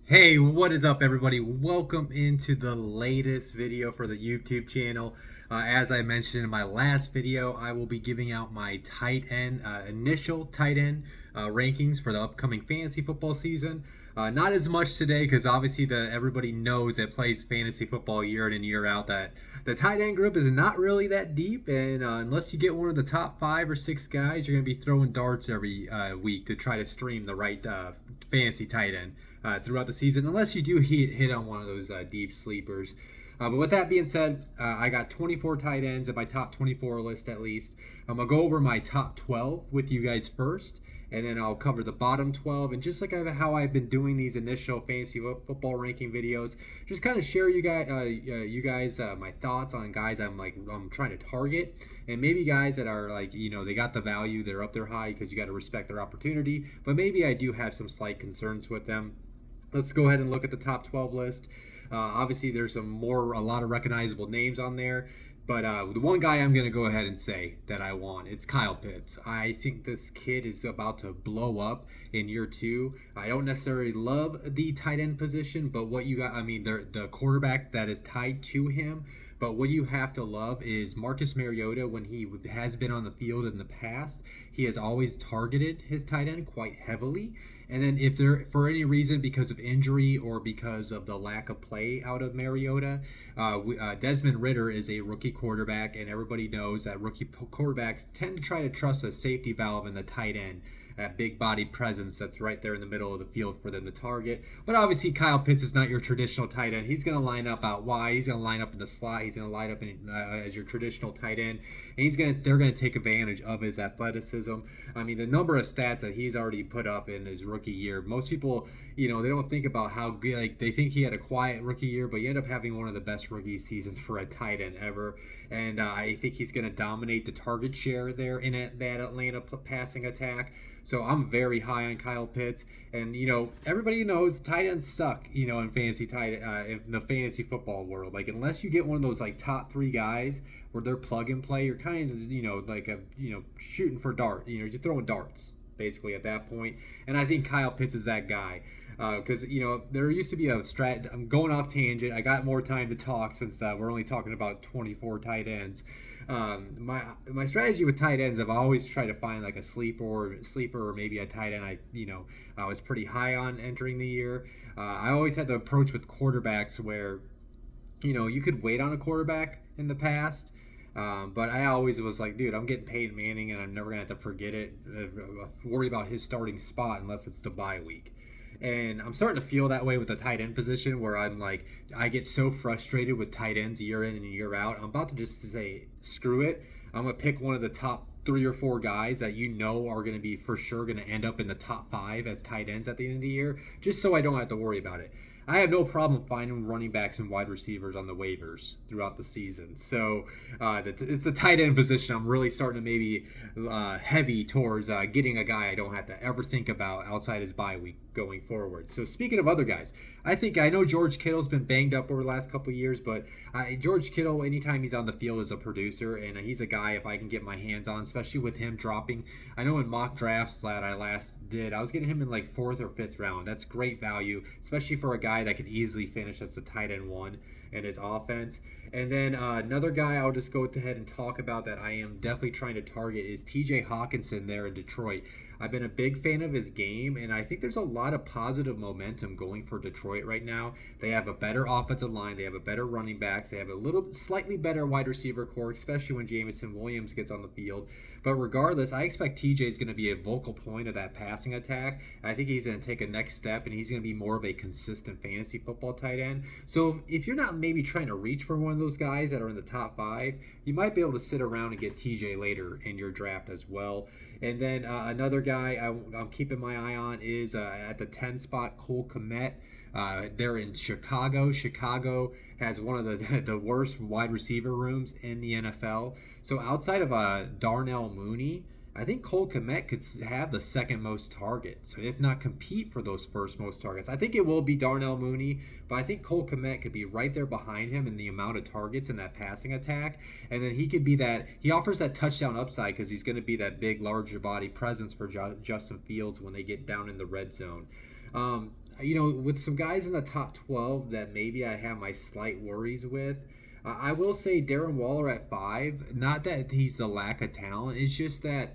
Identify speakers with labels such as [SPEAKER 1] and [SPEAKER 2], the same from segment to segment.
[SPEAKER 1] Hey, what is up, everybody? Welcome into the latest video for the YouTube channel. As I mentioned in my last video, I will be giving out my initial tight end rankings for the upcoming fantasy football season. Not as much today because obviously everybody knows that plays fantasy football year in and year out that the tight end group is not really that deep, and unless you get one of the top 5 or 6 guys, you're going to be throwing darts every week to try to stream the right fantasy tight end throughout the season, unless you do hit on one of those deep sleepers. But with that being said, I got 24 tight ends in my top 24 list at least. I'm going to go over my top 12 with you guys first, and then I'll cover the bottom 12. And just like how I've been doing these initial fantasy football ranking videos, just kind of share you guys my thoughts on guys I'm trying to target, and maybe guys that are they got the value, they're up there high because you got to respect their opportunity, but maybe I do have some slight concerns with them. Let's go ahead and look at the top 12 list. Obviously, there's a lot of recognizable names on there, but the one guy I'm going to go ahead and say that I want, it's Kyle Pitts. I think this kid is about to blow up in year 2. I don't necessarily love the tight end position, but what you got, the quarterback that is tied to him. But what you have to love is Marcus Mariota. When he has been on the field in the past, he has always targeted his tight end quite heavily. And then if there, for any reason, because of injury or because of the lack of play out of Mariota, Desmond Ridder is a rookie quarterback, and everybody knows that rookie quarterbacks tend to try to trust a safety valve in the tight end, that big body presence that's right there in the middle of the field for them to target. But obviously, Kyle Pitts is not your traditional tight end. He's going to line up out wide. He's going to line up in the slot. He's going to line up as your traditional tight end, and they're going to take advantage of his athleticism. I mean, the number of stats that he's already put up in his rookie year. Most people, they don't think about how good. Like, they think he had a quiet rookie year, but he ended up having one of the best rookie seasons for a tight end ever. And I think he's going to dominate the target share there in that Atlanta passing attack. So I'm very high on Kyle Pitts, and everybody knows tight ends suck. In in the fantasy football world, like unless you get one of those like top 3 guys where they're plug and play, you're kind of shooting for dart. You're throwing darts basically at that point. And I think Kyle Pitts is that guy. Because there used to be a strat. I'm going off tangent. I got more time to talk since we're only talking about 24 tight ends. My strategy with tight ends, I've always tried to find like a sleeper or maybe a tight end I was pretty high on entering the year. I always had the approach with quarterbacks where you could wait on a quarterback in the past. But I always was like, dude, I'm getting Peyton Manning, and I'm never gonna have to forget it. Worry about his starting spot unless it's the bye week. And I'm starting to feel that way with the tight end position, where I'm like, I get so frustrated with tight ends year in and year out. I'm about to just say, screw it. I'm gonna pick one of the top 3 or 4 guys that are going to be for sure going to end up in the top 5 as tight ends at the end of the year, just so I don't have to worry about it. I have no problem finding running backs and wide receivers on the waivers throughout the season. So it's the tight end position I'm really starting to maybe heavy towards getting a guy I don't have to ever think about outside his bye week going forward. So speaking of other guys, I know George Kittle's been banged up over the last couple of years, but George Kittle, anytime he's on the field, is a producer, and he's a guy if I can get my hands on, especially with him dropping. I know in mock drafts that I last did, I was getting him in like 4th or 5th round. That's great value, especially for a guy that could easily finish as the tight end 1 in his offense. And then another guy I'll just go ahead and talk about that I am definitely trying to target is TJ Hawkinson there in Detroit. I've been a big fan of his game, and I think there's a lot of positive momentum going for Detroit right now. They have a better offensive line, they have a better running backs, they have a slightly better wide receiver core, especially when Jameson Williams gets on the field. But regardless, I expect TJ is going to be a vocal point of that passing attack. I think he's going to take a next step, and he's going to be more of a consistent fantasy football tight end. So if you're not maybe trying to reach for one of those guys that are in the top 5, you might be able to sit around and get TJ later in your draft as well. And then another guy I'm keeping my eye on is at the 10 spot, Cole Kmet. They're in Chicago. Chicago has one of the worst wide receiver rooms in the NFL. So outside of Darnell Mooney, I think Cole Kmet could have the second most targets, if not compete for those first most targets. I think it will be Darnell Mooney, but I think Cole Kmet could be right there behind him in the amount of targets in that passing attack. And then he could be he offers that touchdown upside because he's going to be that big, larger body presence for Justin Fields when they get down in the red zone. with some guys in the top 12 that maybe I have my slight worries with, I will say Darren Waller at 5. Not that he's the lack of talent, it's just that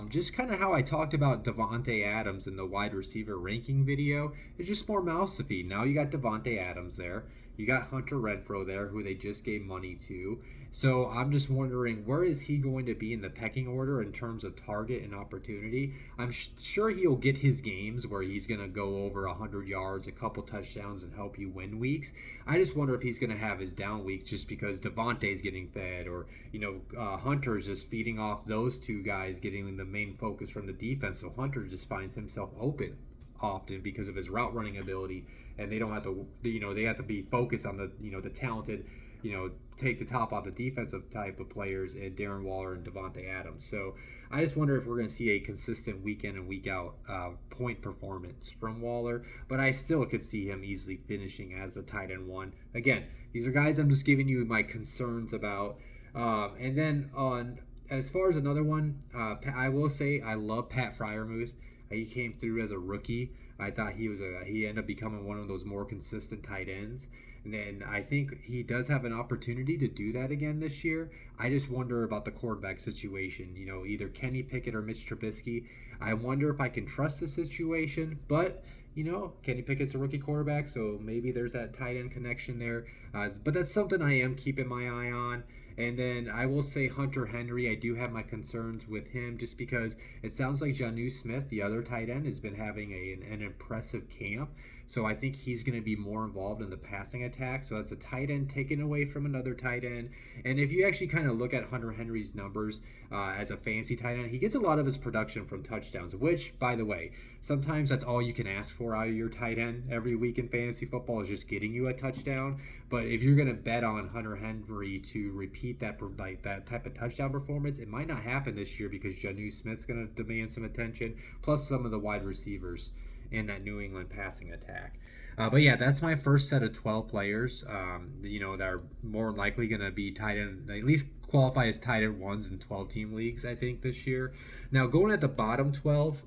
[SPEAKER 1] just kind of how I talked about Devontae Adams in the wide receiver ranking video. It's just more mouths to feed. Now you got Devontae Adams there. You got Hunter Renfrow there, who they just gave money to. So I'm just wondering, where is he going to be in the pecking order in terms of target and opportunity? I'm sure he'll get his games where he's going to go over 100 yards, a couple touchdowns, and help you win weeks. I just wonder if he's going to have his down weeks just because Devontae's getting fed, or Hunter's just feeding off those two guys, getting the main focus from the defense. So Hunter just finds himself open often because of his route running ability, and they don't have to they have to be focused on the talented, take the top off the defensive type of players in Darren Waller and Devontae Adams. So I just wonder if we're going to see a consistent week in and week out point performance from Waller, but I still could see him easily finishing as a tight end 1. Again, these are guys I'm just giving you my concerns about. And then on as far as another one, I will say I love Pat Freiermuth. He came through as a rookie. I thought he ended up becoming one of those more consistent tight ends. And then I think he does have an opportunity to do that again this year. I just wonder about the quarterback situation. Either Kenny Pickett or Mitch Trubisky. I wonder if I can trust the situation, but Kenny Pickett's a rookie quarterback, so maybe there's that tight end connection there. But that's something I am keeping my eye on. And then I will say Hunter Henry, I do have my concerns with him just because it sounds like Jonnu Smith, the other tight end, has been having an impressive camp. So I think he's going to be more involved in the passing attack. So that's a tight end taken away from another tight end. And if you actually kind of look at Hunter Henry's numbers as a fantasy tight end, he gets a lot of his production from touchdowns, which, by the way, sometimes that's all you can ask for out of your tight end every week in fantasy football is just getting you a touchdown. But if you're going to bet on Hunter Henry to repeat that type of touchdown performance, it might not happen this year because Jonnu Smith's going to demand some attention, plus some of the wide receivers in that New England passing attack. But yeah, that's my first set of 12 players, that are more likely going to be tight end, at least qualify as tight end 1s in 12-team leagues, I think, this year. Now, going at the bottom 12,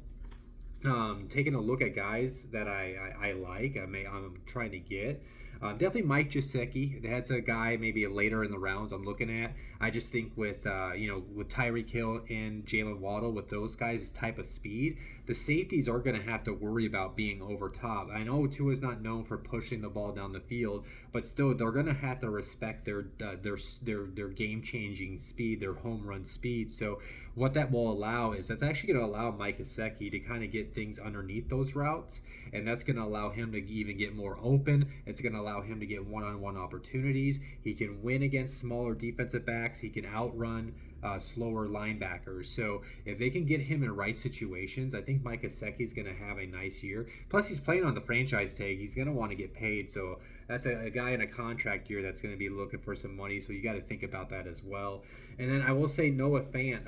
[SPEAKER 1] taking a look at guys that I like, I'm trying to get. Definitely Mike Gesicki. That's a guy maybe later in the rounds I'm looking at. I just think with Tyreek Hill and Jalen Waddle, with those guys' type of speed, the safeties are going to have to worry about being over top. I know Tua's not known for pushing the ball down the field, but still they're going to have to respect their game-changing speed, their home run speed. So what that will allow is that's actually going to allow Mike Gesicki to kind of get things underneath those routes, and that's going to allow him to even get more open. It's going to allow him to get one-on-one opportunities. He can win against smaller defensive backs. He can outrun slower linebackers. So if they can get him in right situations, I think Mike Gesicki is going to have a nice year. Plus, he's playing on the franchise tag. He's going to want to get paid. So that's a guy in a contract year that's going to be looking for some money. So you got to think about that as well. And then I will say Noah Fant.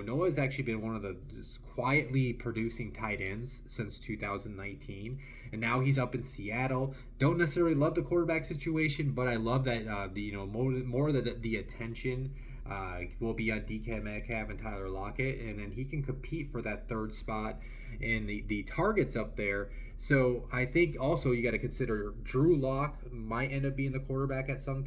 [SPEAKER 1] Noah's actually been one of the quietly producing tight ends since 2019, and now he's up in Seattle. Don't necessarily love the quarterback situation, but I love that more the attention will be on DK Metcalf and Tyler Lockett, and then he can compete for that third spot and the targets up there. So I think also you got to consider Drew Lock might end up being the quarterback at some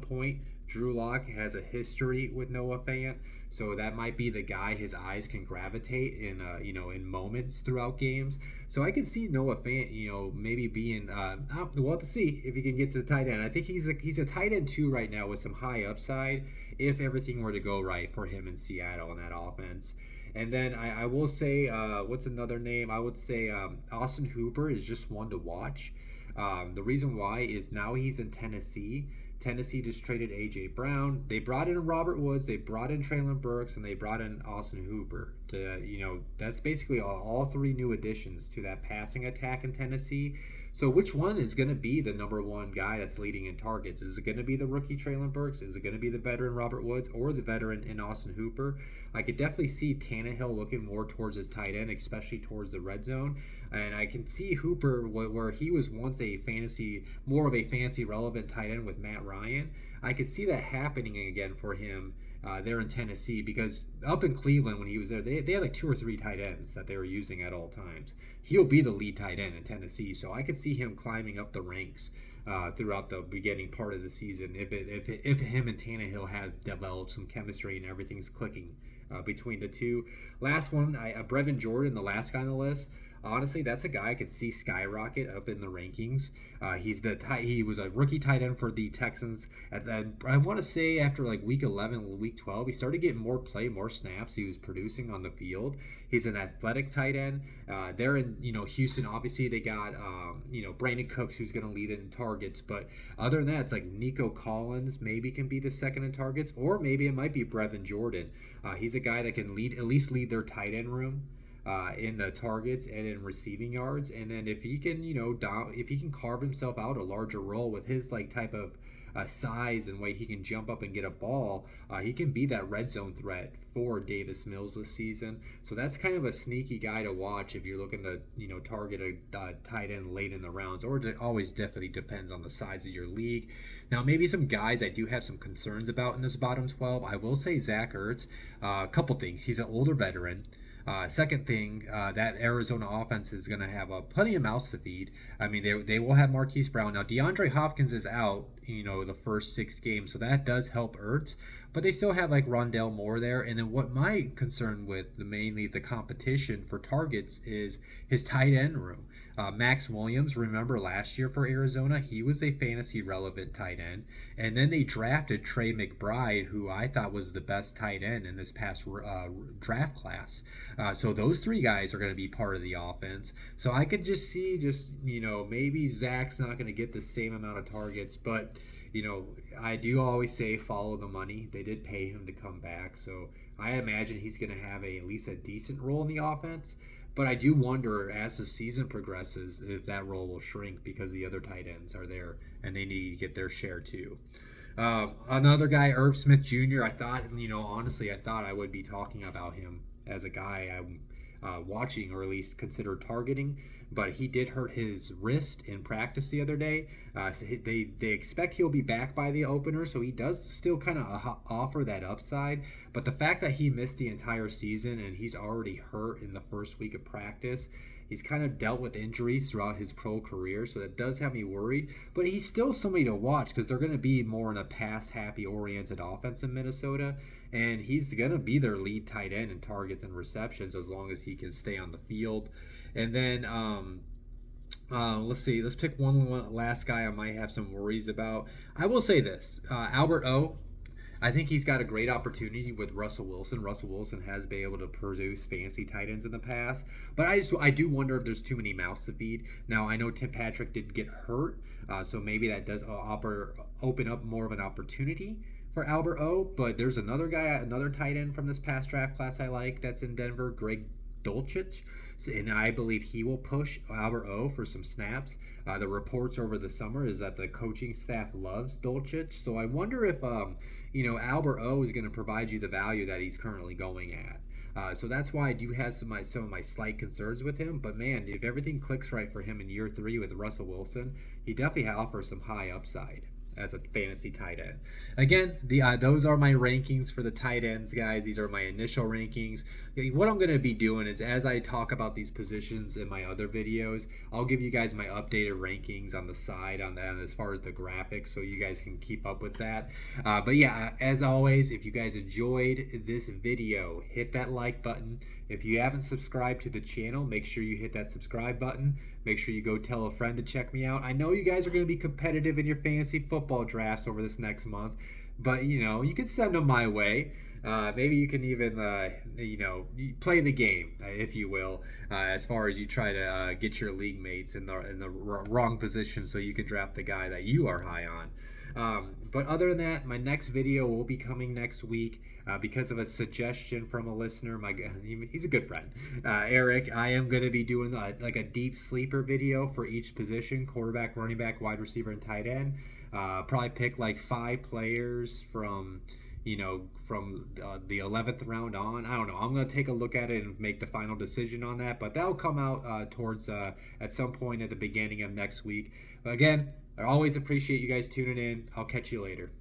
[SPEAKER 1] point. Drew Lock has a history with Noah Fant, so that might be the guy his eyes can gravitate in moments throughout games. So I can see Noah Fant, maybe being we'll have to see if he can get to the tight end. I think he's a tight end 2 right now with some high upside if everything were to go right for him in Seattle in that offense. And then I will say, what's another name? I would say Austin Hooper is just one to watch. The reason why is now he's in Tennessee. Tennessee just traded A.J. Brown. They brought in Robert Woods. They brought in Traylon Burks, and they brought in Austin Hooper. That's basically all 3 new additions to that passing attack in Tennessee. So which one is going to be the number 1 guy that's leading in targets? Is it going to be the rookie Traylon Burks? Is it going to be the veteran Robert Woods or the veteran in Austin Hooper? I could definitely see Tannehill looking more towards his tight end, especially towards the red zone. And I can see Hooper, where he was once more of a fantasy relevant tight end with Matt Ryan. I could see that happening again for him there in Tennessee, because up in Cleveland when he was there, they had like 2 or 3 tight ends that they were using at all times. He'll be the lead tight end in Tennessee, so I could see him climbing up the ranks throughout the beginning part of the season if him and Tannehill have developed some chemistry and everything's clicking between the two. Last one, Brevin Jordan, the last guy on the list. Honestly, that's a guy I could see skyrocket up in the rankings. He was a rookie tight end for the Texans. I want to say after like week 11, week 12, he started getting more play, more snaps. He was producing on the field. He's an athletic tight end. They're in Houston. Obviously, they got Brandon Cooks, who's going to lead in targets. But other than that, it's like Nico Collins maybe can be the second in targets, or maybe it might be Brevin Jordan. He's a guy that can at least lead their tight end room in the targets and in receiving yards. And then if he can, if he can carve himself out a larger role with his type of size and way he can jump up and get a ball, he can be that red zone threat for Davis Mills this season. So that's kind of a sneaky guy to watch if you're looking to target a tight end late in the rounds, or it always definitely depends on the size of your league. Now maybe some guys I do have some concerns about in this bottom 12. I will say Zach Ertz. A couple things. He's an older veteran. Second thing, that Arizona offense is going to have plenty of mouths to feed. I mean, they will have Marquise Brown. Now, DeAndre Hopkins is out, the first 6 games, so that does help Ertz. But they still have like Rondell Moore there. And then what my concern with mainly the competition for targets is his tight end room. Max Williams, remember last year for Arizona, he was a fantasy relevant tight end. And then they drafted Trey McBride, who I thought was the best tight end in this past draft class. So those 3 guys are going to be part of the offense. So I could just see maybe Zach's not going to get the same amount of targets, but I do always say follow the money. They did pay him to come back, so I imagine he's going to have at least a decent role in the offense. But I do wonder as the season progresses if that role will shrink because the other tight ends are there and they need to get their share too. Another guy, Irv Smith Jr., I thought, honestly, I thought I would be talking about him as a guy I'm watching, or at least consider targeting, but he did hurt his wrist in practice the other day. So they expect he'll be back by the opener, so he does still kind of offer that upside. But the fact that he missed the entire season and he's already hurt in the first week of practice, he's kind of dealt with injuries throughout his pro career, so that does have me worried. But he's still somebody to watch because they're going to be more in a pass-happy oriented offense in Minnesota, and he's going to be their lead tight end in targets and receptions as long as he can stay on the field. And then let's see. Let's pick one last guy I might have some worries about. I will say this. Albert O. I think he's got a great opportunity with Russell Wilson. Russell Wilson has been able to produce fantasy tight ends in the past, but I do wonder if there's too many mouths to feed. Now, I know Tim Patrick did get hurt, so maybe that does open up more of an opportunity for Albert O, but there's another tight end from this past draft class I like that's in Denver, Greg Dulcich, and I believe he will push Albert O for some snaps. The reports over the summer is that the coaching staff loves Dulcich, so I wonder if Albert O is going to provide you the value that he's currently going at. So that's why I do have some of my slight concerns with him. But man, if everything clicks right for him in year 3 with Russell Wilson, he definitely offers some high upside as a fantasy tight end. Again, those are my rankings for the tight ends, guys. These are my initial rankings. What I'm going to be doing is, as I talk about these positions in my other videos, I'll give you guys my updated rankings on the side on that as far as the graphics, so you guys can keep up with that. But yeah, as always, if you guys enjoyed this video, hit that like button. If you haven't subscribed to the channel, make sure you hit that subscribe button. Make sure you go tell a friend to check me out. I know you guys are going to be competitive in your fantasy football drafts over this next month, but you can send them my way. Maybe you can even play the game, if you will, as far as you try to get your league mates in the wrong position so you can draft the guy that you are high on. But other than that, my next video will be coming next week because of a suggestion from a listener. He's a good friend, Eric. I am going to be doing like a deep sleeper video for each position: quarterback, running back, wide receiver, and tight end. Probably pick like 5 players from the 11th round on. I don't know. I'm going to take a look at it and make the final decision on that. But that'll come out towards at some point at the beginning of next week. But again, I always appreciate you guys tuning in. I'll catch you later.